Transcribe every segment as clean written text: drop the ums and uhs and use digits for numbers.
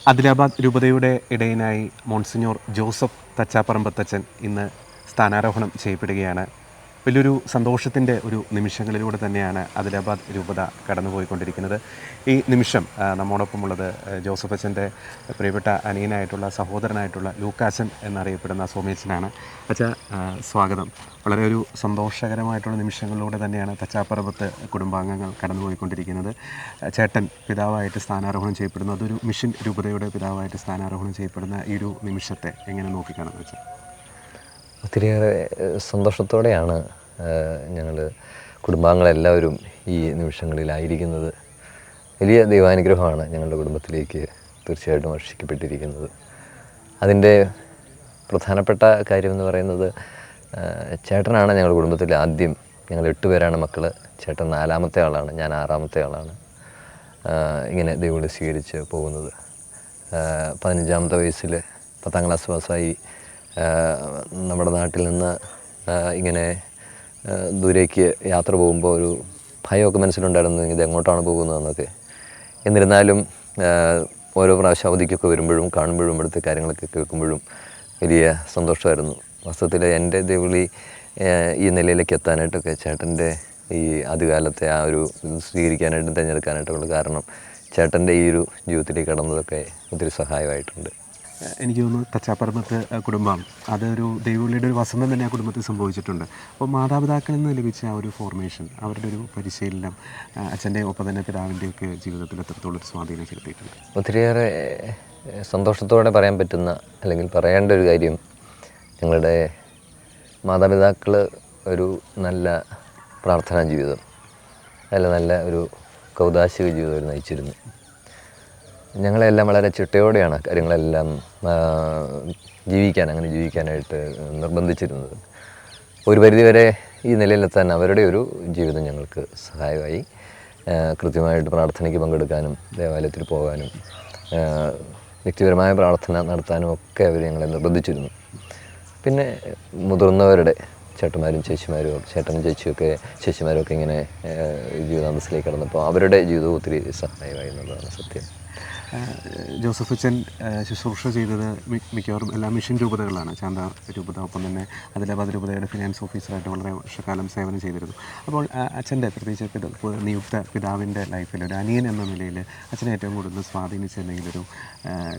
ആദിലാബാദ് രൂപതയുടെ ഇടയനായി monsignor Joseph തച്ചാപ്പറമ്പത്തച്ഛൻ ഇന്ന് സ്ഥാനാരോഹണം ചെയ്യപ്പെടുകയാണ്. വലിയൊരു സന്തോഷത്തിൻ്റെ ഒരു നിമിഷങ്ങളിലൂടെ തന്നെയാണ് ആദിലാബാദ് രൂപത കടന്നുപോയിക്കൊണ്ടിരിക്കുന്നത്. ഈ നിമിഷം നമ്മോടൊപ്പമുള്ളത് ജോസഫ് അച്ഛൻ്റെ പ്രിയപ്പെട്ട അനിയനായിട്ടുള്ള സഹോദരനായിട്ടുള്ള ലൂക്കാച്ചൻ എന്നറിയപ്പെടുന്ന സോമേച്ചനാണ്. അച്ഛാ, സ്വാഗതം. വളരെ ഒരു സന്തോഷകരമായിട്ടുള്ള നിമിഷങ്ങളിലൂടെ തന്നെയാണ് തച്ചാപ്പറമ്പത്ത് കുടുംബാംഗങ്ങൾ കടന്നുപോയിക്കൊണ്ടിരിക്കുന്നത്. ചേട്ടൻ പിതാവായിട്ട് സ്ഥാനാരോഹണം ചെയ്യപ്പെടുന്നു. അതൊരു മിഷൻ രൂപതയുടെ പിതാവായിട്ട് സ്ഥാനാരോഹണം ചെയ്യപ്പെടുന്ന ഈ ഒരു നിമിഷത്തെ എങ്ങനെ നോക്കിക്കാണെന്ന് വെച്ചാൽ ഒത്തിരിയേറെ സന്തോഷത്തോടെയാണ് ഞങ്ങൾ കുടുംബാംഗങ്ങളെല്ലാവരും ഈ നിമിഷങ്ങളിലായിരിക്കുന്നത്. വലിയ ദൈവാനുഗ്രഹമാണ് ഞങ്ങളുടെ കുടുംബത്തിലേക്ക് തീർച്ചയായിട്ടും വർഷിക്കപ്പെട്ടിരിക്കുന്നത്. അതിൻ്റെ പ്രധാനപ്പെട്ട കാര്യമെന്ന് പറയുന്നത് ചേട്ടനാണ് ഞങ്ങളുടെ കുടുംബത്തിൽ ആദ്യം. ഞങ്ങൾ 8 പേരാണ് മക്കൾ. ചേട്ടൻ 4ാമത്തെ ആളാണ്, ഞാൻ 6ാമത്തെ ആളാണ് ഇങ്ങനെ ദൈവം സ്വീകരിച്ച് പോകുന്നത്. 15ാമത്തെ വയസ്സിൽ 10ാം ക്ലാസ് പാസ്സായി നമ്മുടെ നാട്ടിൽ നിന്ന് ഇങ്ങനെ ദൂരേക്ക് യാത്ര പോകുമ്പോൾ ഒരു ഭയമൊക്കെ മനസ്സിലുണ്ടായിരുന്നു, ഇത് എങ്ങോട്ടാണ് പോകുന്നതെന്നൊക്കെ. എന്നിരുന്നാലും ഓരോ പ്രാവശ്യം അവധിക്കൊക്കെ വരുമ്പോഴും കാണുമ്പോഴും ഇവിടുത്തെ കാര്യങ്ങളൊക്കെ കേൾക്കുമ്പോഴും വലിയ സന്തോഷമായിരുന്നു. വാസ്തവത്തിൽ എൻ്റെ ദൈവവിളി ഈ നിലയിലേക്ക് എത്താനായിട്ടൊക്കെ ചേട്ടൻ്റെ ഈ ആദ്യകാലത്തെ ആ ഒരു സ്വീകരിക്കാനായിട്ടും തിരഞ്ഞെടുക്കാനായിട്ടുള്ള കാരണം ചേട്ടൻ്റെ ഈ ഒരു ജീവിതത്തിലേക്ക് കടന്നതൊക്കെ ഒത്തിരി സഹായമായിട്ടുണ്ട്. എനിക്ക് തോന്നുന്നു തച്ചാപ്പറമ്പത്ത് കുടുംബം അതൊരു ദൈവവിളിയുടെ ഒരു വസന്തം തന്നെ ആ കുടുംബത്തിൽ സംഭവിച്ചിട്ടുണ്ട്. അപ്പോൾ മാതാപിതാക്കളിൽ നിന്ന് ലഭിച്ച ആ ഒരു ഫോർമേഷൻ, അവരുടെ ഒരു പരിശീലനം അച്ഛൻ്റെ ഒപ്പം തന്നെ പിതാവിൻ്റെയൊക്കെ ജീവിതത്തിൽ എത്രത്തോളം ഒരു സ്വാധീനം ചെലുത്തിയിട്ടുണ്ട്? ഒത്തിരിയേറെ സന്തോഷത്തോടെ പറയാൻ പറ്റുന്ന, അല്ലെങ്കിൽ പറയേണ്ട ഒരു കാര്യം, ഞങ്ങളുടെ മാതാപിതാക്കൾ ഒരു നല്ല പ്രാർത്ഥനാ ജീവിതം, നല്ല ഒരു കൗദാശിക ജീവിതം അവർ നയിച്ചിരുന്നു. ഞങ്ങളെല്ലാം വളരെ ചിട്ടയോടെയാണ് കാര്യങ്ങളെല്ലാം അങ്ങനെ ജീവിക്കാനായിട്ട് നിർബന്ധിച്ചിരുന്നത്. ഒരു പരിധിവരെ ഈ നിലയിലെത്താൻ അവരുടെ ഒരു ജീവിതം ഞങ്ങൾക്ക് സഹായമായി. കൃത്യമായിട്ട് പ്രാർത്ഥനയ്ക്ക് പങ്കെടുക്കാനും ദേവാലയത്തിൽ പോകാനും വ്യക്തിപരമായ പ്രാർത്ഥന നടത്താനും ഒക്കെ അവർ ഞങ്ങളെ നിർബന്ധിച്ചിരുന്നു. പിന്നെ മുതിർന്നവരുടെ ചേട്ടന്മാരും ചേച്ചിമാരും, ചേട്ടനും ചേച്ചിമാരും ഒക്കെ ഇങ്ങനെ ജീവിതാന്തസ്സിലേക്ക് കടന്നപ്പോൾ അവരുടെ ജീവിതവും ഒത്തിരി സഹായമായി എന്നുള്ളതാണ് സത്യം. ജോസഫ് അച്ഛൻ ശുശ്രൂഷ ചെയ്തത് മിക്കവാറും എല്ലാ മിഷൻ രൂപതകളാണ്. ചാന്ത രൂപത, ഒപ്പം തന്നെ ആദിലാബാദ് രൂപതയുടെ ഫിനാൻസ് ഓഫീസറായിട്ട് വളരെ വർഷക്കാലം സേവനം ചെയ്തിരുന്നു. അപ്പോൾ അച്ഛൻ്റെ പ്രത്യേകിച്ച് നിയുക്ത പിതാവിൻ്റെ ലൈഫിൽ ഒരു അനിയൻ എന്ന നിലയിൽ അച്ഛനെ ഏറ്റവും കൂടുതൽ സ്വാധീനിച്ച എന്തെങ്കിലും ഒരു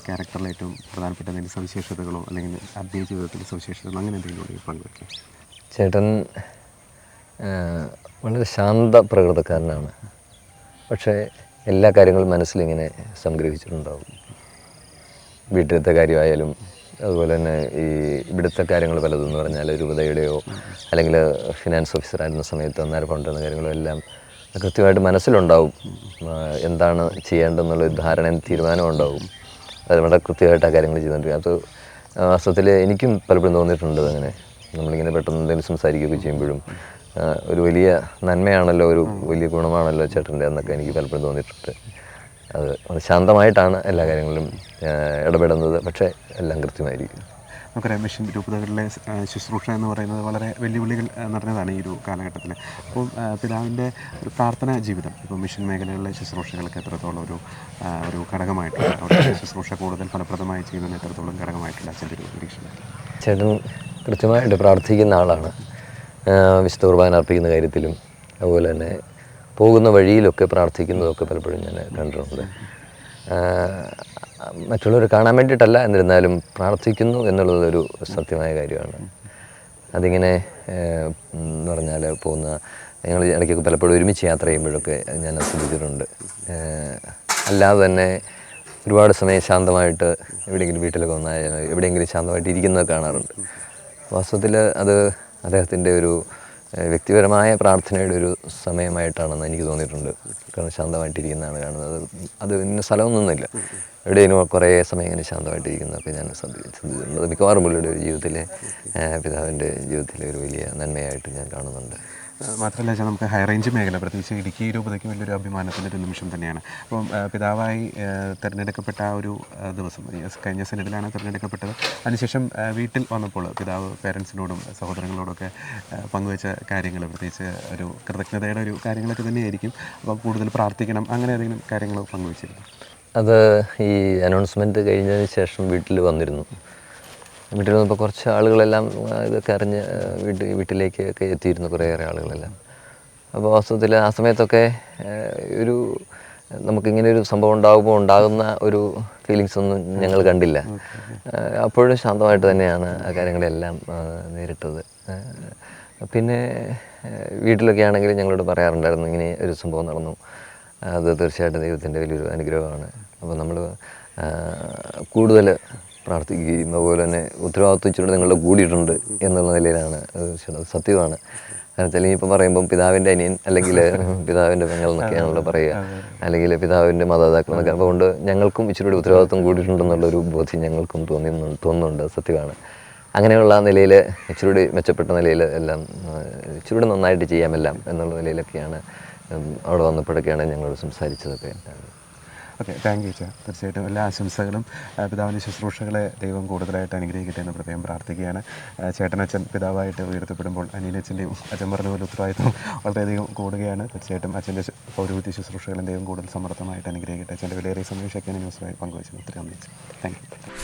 ക്യാരക്ടറിൽ ഏറ്റവും പ്രധാനപ്പെട്ട എന്തെങ്കിലും സവിശേഷതകളോ അല്ലെങ്കിൽ ആത്മീയ ജീവിതത്തിലെ സവിശേഷതകളോ അങ്ങനെ എന്തെങ്കിലും പങ്കുവയ്ക്കാം? ചേട്ടൻ വളരെ ശാന്ത പ്രകൃതക്കാരനാണ്. പക്ഷേ എല്ലാ കാര്യങ്ങളും മനസ്സിലിങ്ങനെ സംഗ്രഹിച്ചിട്ടുണ്ടാവും. വീട്ടിലത്തെ കാര്യമായാലും അതുപോലെ തന്നെ ഈ ഇവിടുത്തെ കാര്യങ്ങൾ പലതെന്ന് പറഞ്ഞാൽ രൂപതയുടെയോ അല്ലെങ്കിൽ ഫിനാൻസ് ഓഫീസറായിരുന്ന സമയത്ത് അന്നേരം കൊണ്ടുവരുന്ന കാര്യങ്ങളും എല്ലാം കൃത്യമായിട്ട് മനസ്സിലുണ്ടാവും. എന്താണ് ചെയ്യേണ്ടതെന്നുള്ളൊരു ധാരണയും തീരുമാനവും ഉണ്ടാവും. അത് വളരെ കൃത്യമായിട്ട് ആ കാര്യങ്ങൾ ചെയ്തുകൊണ്ടിരിക്കും. അത് വാസ്തവത്തിൽ എനിക്കും പലപ്പോഴും തോന്നിയിട്ടുണ്ട്. അങ്ങനെ നമ്മളിങ്ങനെ പെട്ടെന്ന് എന്തെങ്കിലും സംസാരിക്കുകയൊക്കെ ചെയ്യുമ്പോഴും ഒരു വലിയ നന്മയാണല്ലോ, ഒരു വലിയ ഗുണമാണല്ലോ ചേട്ടൻ്റെ എന്നൊക്കെ എനിക്ക് പലപ്പോഴും തോന്നിയിട്ടുണ്ട്. അത് ശാന്തമായിട്ടാണ് എല്ലാ കാര്യങ്ങളിലും ഇടപെടുന്നത്, പക്ഷേ എല്ലാം കൃത്യമായിരിക്കും. നമുക്കറിയാം, മിഷൻ രൂപതകളിലെ ശുശ്രൂഷ എന്ന് പറയുന്നത് വളരെ വെല്ലുവിളികൾ നിറഞ്ഞതാണ് ഈ ഒരു കാലഘട്ടത്തിൽ. അപ്പോൾ പിതാവിൻ്റെ ഒരു പ്രാർത്ഥനാ ജീവിതം ഇപ്പോൾ മിഷൻ മേഖലകളിലെ ശുശ്രൂഷകൾക്ക് എത്രത്തോളം ഒരു ഘടകമായിട്ടുണ്ട്, അവരുടെ ശുശ്രൂഷ കൂടുതൽ ഫലപ്രദമായി ചെയ്യുന്നതിന് എത്രത്തോളം ഘടകമായിട്ടുണ്ട് അച്ഛൻ്റെ ഒരു നിരീക്ഷണം? ചേട്ടൻ കൃത്യമായിട്ട് പ്രാർത്ഥിക്കുന്ന ആളാണ്. വിശുദ്ധ കുർബാന അർപ്പിക്കുന്ന കാര്യത്തിലും അതുപോലെ തന്നെ പോകുന്ന വഴിയിലൊക്കെ പ്രാർത്ഥിക്കുന്നതൊക്കെ പലപ്പോഴും ഞാൻ കണ്ടിട്ടുണ്ട്. മറ്റുള്ളവർ കാണാൻ വേണ്ടിയിട്ടല്ല, എന്നിരുന്നാലും പ്രാർത്ഥിക്കുന്നു എന്നുള്ളതൊരു സത്യമായ കാര്യമാണ്. അതിങ്ങനെ എന്ന് പറഞ്ഞാൽ ഞങ്ങൾ ഇടയ്ക്കൊക്കെ പലപ്പോഴും ഒരുമിച്ച് യാത്ര ചെയ്യുമ്പോഴൊക്കെ ഞാൻ ശ്രദ്ധിച്ചിട്ടുണ്ട്. അല്ലാതെ തന്നെ ഒരുപാട് സമയം ശാന്തമായിട്ട് എവിടെയെങ്കിലും വീട്ടിലൊക്കെ വന്നാൽ എവിടെയെങ്കിലും ശാന്തമായിട്ട് ഇരിക്കുന്നത് കാണാറുണ്ട്. വാസ്തവത്തിൽ അത് അദ്ദേഹത്തിൻ്റെ ഒരു വ്യക്തിപരമായ പ്രാർത്ഥനയുടെ ഒരു സമയമായിട്ടാണെന്ന് എനിക്ക് തോന്നിയിട്ടുണ്ട്. കാരണം ശാന്തമായിട്ടിരിക്കുന്നതാണ് കാണുന്നത്. അത് ഇന്ന സ്ഥലമൊന്നുമില്ല, എവിടെയെങ്കിലും കുറേ സമയം ഇങ്ങനെ ശാന്തമായിട്ടിരിക്കുന്നതൊക്കെ ഞാൻ ശ്രദ്ധിച്ചിട്ടുണ്ട്. മിക്കവാറും പുള്ളിയുടെ ഒരു ജീവിതത്തിലെ പിതാവിൻ്റെ ജീവിതത്തിലെ ഒരു വലിയ നന്മയായിട്ട് ഞാൻ കാണുന്നുണ്ട്. മാത്രമല്ല വെച്ചാൽ നമുക്ക് ഹൈ റേഞ്ച് മേഖല, പ്രത്യേകിച്ച് ഇടുക്കി രൂപതയ്ക്ക് വലിയൊരു അഭിമാനത്തിൻ്റെ ഒരു നിമിഷം തന്നെയാണ്. അപ്പം പിതാവായി തിരഞ്ഞെടുക്കപ്പെട്ട ആ ഒരു ദിവസം, കഴിഞ്ഞ സെനറ്റിലാണ് തിരഞ്ഞെടുക്കപ്പെട്ടത്. അതിനുശേഷം വീട്ടിൽ വന്നപ്പോൾ പിതാവ് പേരൻസിനോടും സഹോദരങ്ങളോടൊക്കെ പങ്കുവെച്ച കാര്യങ്ങൾ, പ്രത്യേകിച്ച് ഒരു കൃതജ്ഞതയുടെ ഒരു കാര്യങ്ങളൊക്കെ തന്നെയായിരിക്കും. അപ്പം കൂടുതൽ പ്രാർത്ഥിക്കണം, അങ്ങനെ ഏതെങ്കിലും കാര്യങ്ങൾ പങ്കുവെച്ചിരുന്നു? അത് ഈ അനൗൺസ്മെൻറ്റ് കഴിഞ്ഞതിന് ശേഷം വീട്ടിൽ വന്നിരുന്നു. വീട്ടിൽ വന്നപ്പോൾ കുറച്ച് ആളുകളെല്ലാം ഇതൊക്കെ അറിഞ്ഞ് വീട്ടിലേക്കൊക്കെ എത്തിയിരുന്നു, കുറേയേറെ ആളുകളെല്ലാം. അപ്പോൾ വാസ്തവത്തിൽ ആ സമയത്തൊക്കെ ഒരു നമുക്കിങ്ങനെ ഒരു സംഭവം ഉണ്ടാകുന്ന ഒരു ഫീലിങ്സ് ഒന്നും ഞങ്ങൾ കണ്ടില്ല. അപ്പോഴും ശാന്തമായിട്ട് തന്നെയാണ് ആ കാര്യങ്ങളെല്ലാം നേരിട്ടത്. പിന്നെ വീട്ടിലൊക്കെ ആണെങ്കിൽ ഞങ്ങളോട് പറയാറുണ്ടായിരുന്നു, ഇങ്ങനെ ഒരു സംഭവം നടന്നു, അത് തീർച്ചയായിട്ടും ദൈവത്തിൻ്റെ വലിയൊരു അനുഗ്രഹമാണ്. അപ്പോൾ നമ്മൾ കൂടുതൽ പ്രാർത്ഥിക്കുകയും അതുപോലെ തന്നെ ഉത്തരവാദിത്വം ഇച്ചിരി നിങ്ങളുടെ കൂടിയിട്ടുണ്ട് എന്നുള്ള നിലയിലാണ് അത് സത്യമാണ്. കാരണം വെച്ചാൽ ഇനിയിപ്പോൾ പറയുമ്പം പിതാവിൻ്റെ അനിയൻ അല്ലെങ്കിൽ പിതാവിൻ്റെ പെങ്ങൾ എന്നൊക്കെയാണല്ലോ പറയുക, അല്ലെങ്കിൽ പിതാവിൻ്റെ മാതാപിതാക്കൾ എന്നൊക്കെ. അതുകൊണ്ട് ഞങ്ങൾക്കും ഇച്ചിരി കൂടി ഉത്തരവാദിത്വം കൂടിയിട്ടുണ്ടെന്നുള്ളൊരു ബോധ്യം ഞങ്ങൾക്കും തോന്നുന്നുണ്ട്, സത്യമാണ്. അങ്ങനെയുള്ള നിലയിൽ ഇച്ചിരി മെച്ചപ്പെട്ട നിലയിൽ എല്ലാം ഇച്ചിരി നന്നായിട്ട് ചെയ്യാമെല്ലാം എന്നുള്ള നിലയിലൊക്കെയാണ് അവിടെ വന്നപ്പോഴൊക്കെയാണ് ഞങ്ങളോട് സംസാരിച്ചതൊക്കെ. ഓക്കെ, താങ്ക് യു ചാ. തീർച്ചയായിട്ടും എല്ലാ ആശംസകളും. പിതാവിൻ്റെ ശുശ്രൂഷകളെ ദൈവം കൂടുതലായിട്ട് അനുഗ്രഹിക്കട്ടെ എന്ന് പ്രത്യേകം പ്രാർത്ഥിക്കുകയാണ്. ചേട്ടനച്ഛൻ പിതാവായിട്ട് ഉയർത്തപ്പെടുമ്പോൾ അനിയനച്ഛൻ്റെയും അച്ഛൻ പറഞ്ഞ പോലെ ഉത്തരവാദിത്വം വളരെയധികം കൂടുകയാണ്. തീർച്ചയായിട്ടും അച്ഛൻ്റെ പൗരോഹിത്യ ശുശ്രൂഷകളും ദൈവം കൂടുതൽ സമർത്ഥമായിട്ട് അനുഗ്രഹിക്കട്ടെ. അച്ഛൻ്റെ വിലയേറിയ സമയം ന്യൂസുമായി പങ്കുവച്ചു. ഒത്തിരി നന്ദി. Thank you.